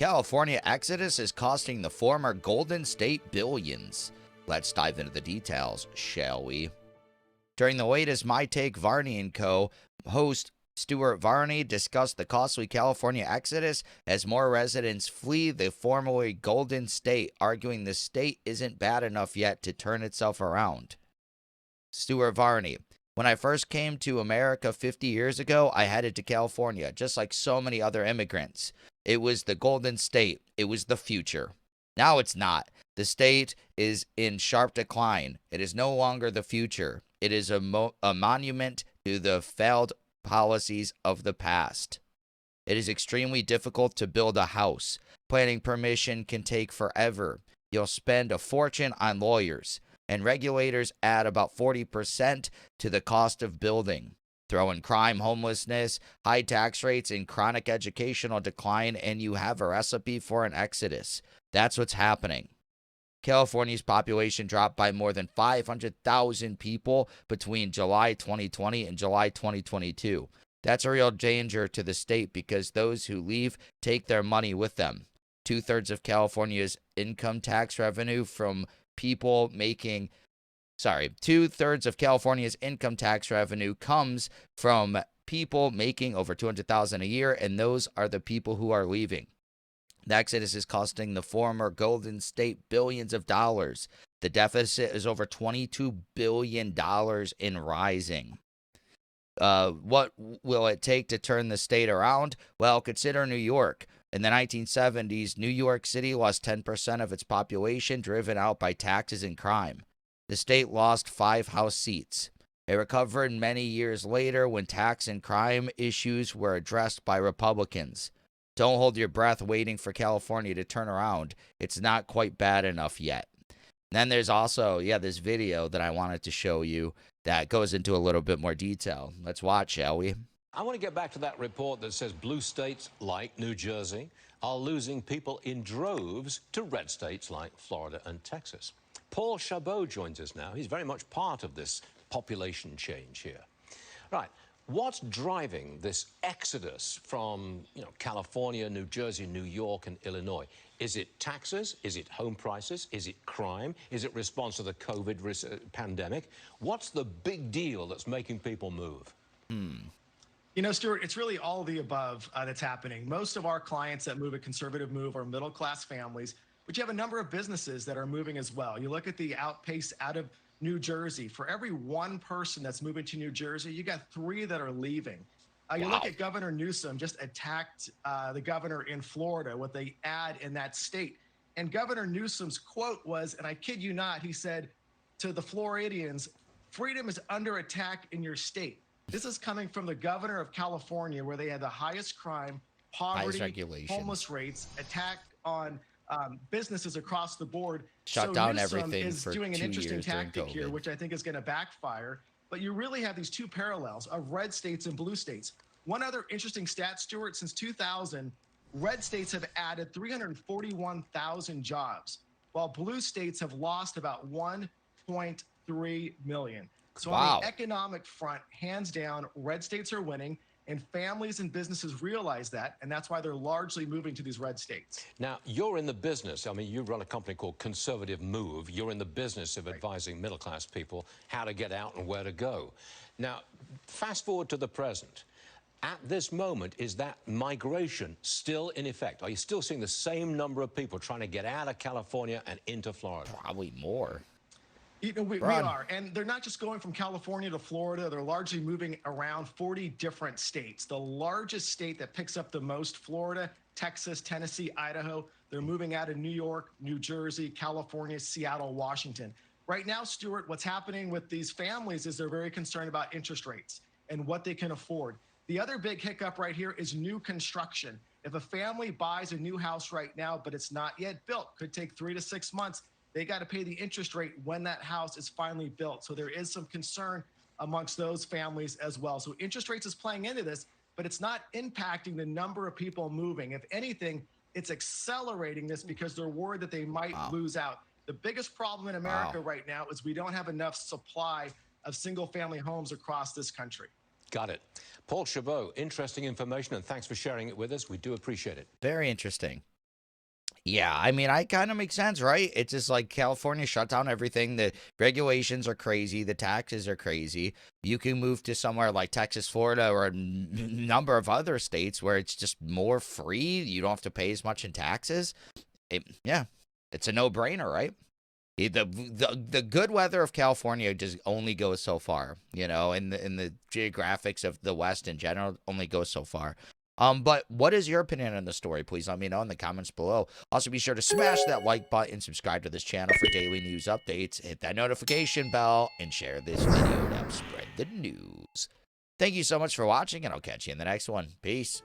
California exodus is costing the former Golden State billions. Let's dive into the details, shall we? During the latest My Take, Varney Co. host Stuart Varney discussed the costly California exodus as more residents flee the formerly Golden State, arguing the state isn't bad enough yet to turn itself around. Stuart Varney: when I first came to America 50 years ago, I headed to California, just like so many other immigrants. It was the Golden State. It was the future. Now it's not. The state is in sharp decline. It is no longer the future. It is a monument to the failed policies of the past. It is extremely difficult to build a house. Planning permission can take forever. You'll spend a fortune on lawyers, and regulators add about 40% to the cost of building. Throw in crime, homelessness, high tax rates, and chronic educational decline, and you have a recipe for an exodus. That's what's happening. California's population dropped by more than 500,000 people between July 2020 and July 2022. That's a real danger to the state because those who leave take their money with them. Two-thirds of California's income tax revenue from people making two-thirds of California's income tax revenue comes from people making over $200,000 a year, and those are the people who are leaving. The exodus is costing the former Golden State billions of dollars. The deficit is over $22 billion and rising. What will it take to turn the state around? Well, consider New York. In the 1970s, New York City lost 10% of its population, driven out by taxes and crime. The state lost 5 House seats. It recovered many years later when tax and crime issues were addressed by Republicans. Don't hold your breath waiting for California to turn around. It's not quite bad enough yet. And then there's also, this video that I wanted to show you that goes into a little bit more detail. Let's watch, shall we? I want to get back to that report that says blue states like New Jersey are losing people in droves to red states like Florida and Texas. Paul Chabot joins us now. He's very much part of this population change here. Right. What's driving this exodus from, California, New Jersey, New York, and Illinois? Is it taxes? Is it home prices? Is it crime? Is it response to the COVID pandemic? What's the big deal that's making people move? Stuart, it's really all of the above that's happening. Most of our clients that move a conservative move are middle-class families, but you have a number of businesses that are moving as well. You look at the outpace out of New Jersey. For every one person that's moving to New Jersey, you got 3 that are leaving. You look at Governor Newsom just attacked the governor in Florida, what they add in that state. And Governor Newsom's quote was, and I kid you not, he said to the Floridians, "Freedom is under attack in your state." This is coming from the governor of California, where they had the highest crime, poverty, homeless rates, attack on businesses across the board. Shut down Newsom everything is for doing an 2 interesting years during tactic here, COVID. which I think is going to backfire. But you really have these 2 parallels of red states and blue states. One other interesting stat, Stuart, since 2000, red states have added 341,000 jobs, while blue states have lost about 1.3 million. So on the economic front, hands down, red states are winning, and families and businesses realize that, and that's why they're largely moving to these red states. Now, you're in the business. I mean, you run a company called Conservative Move. You're in the business of advising middle-class people how to get out and where to go. Now, fast forward to the present. At this moment, is that migration still in effect? Are you still seeing the same number of people trying to get out of California and into Florida? Probably more. We are, and they're not just going from California to Florida. They're largely moving around 40 different states. The largest state that picks up the most, Florida, Texas, Tennessee, Idaho. They're moving out of New York, New Jersey, California, Seattle, Washington. Right now, Stuart, what's happening with these families is they're very concerned about interest rates and what they can afford. The other big hiccup right here is new construction. If a family buys a new house right now, but it's not yet built, could take 3 to 6 months, they got to pay the interest rate when that house is finally built. So there is some concern amongst those families as well. So interest rates is playing into this, but it's not impacting the number of people moving. If anything, it's accelerating this because they're worried that they might lose out. The biggest problem in America right now is we don't have enough supply of single-family homes across this country. Got it. Paul Chabot, interesting information, and thanks for sharing it with us. We do appreciate it. Very interesting. Yeah, I mean, I kind of makes sense, right? It's just like California shut down everything. The regulations are crazy. The taxes are crazy. You can move to somewhere like Texas, Florida, or a number of other states where it's just more free. You don't have to pay as much in taxes. Yeah, it's a no-brainer, right? The good weather of California just only goes so far, and the geographics of the West in general only goes so far. But what is your opinion on the story? Please let me know in the comments below. Also, be sure to smash that like button, subscribe to this channel for daily news updates, hit that notification bell, and share this video to help spread the news. Thank you so much for watching, and I'll catch you in the next one. Peace.